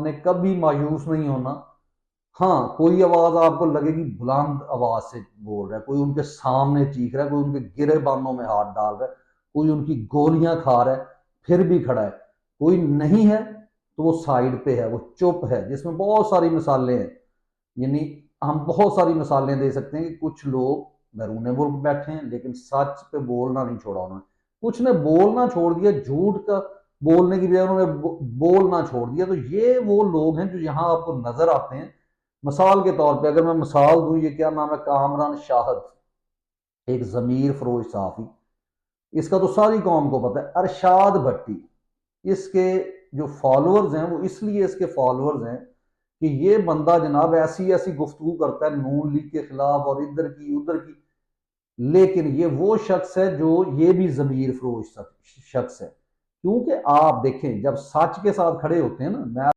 ने कभी मायूस नहीं होना। हाँ, कोई आवाज आपको लगेगी बुलंद आवाज से बोल रहा है, कोई उनके सामने चीख रहा है, कोई उनके गिरेबानों में हाथ डाल रहा है, कोई उनकी गोलियां खा रहा है, फिर भी खड़ा है। कोई नहीं है तो वो साइड पे है, वो चुप है, जिसमें बहुत सारी मिसालें हैं। यानी हम बहुत सारी मिसालें दे सकते हैं कि कुछ लोग बैरूने मुल्क बैठे हैं लेकिन सच पे बोलना नहीं छोड़ा उन्होंने। कुछ ने बोलना छोड़ दिया, झूठ का बोलने की बजाय उन्होंने बोलना छोड़ दिया। तो ये वो लोग हैं जो यहाँ आपको नजर आते हैं। मिसाल के तौर पे अगर मैं मिसाल दूं, ये क्या नाम है, कामरान शाहद, एक जमीर फरोश साहफी, इसका तो सारी कौम को पता है। अरशाद भट्टी, इसके जो फॉलोअर्स हैं वो इसलिए इसके फॉलोअर्स हैं कि ये बंदा जनाब ऐसी ऐसी गुफ्तगू करता है नून लीग के खिलाफ और इधर की उधर की। लेकिन ये वो शख्स है जो ये भी जमीर फरोश शख्स है। क्योंकि आप देखें, जब सच के साथ खड़े होते हैं ना, मैं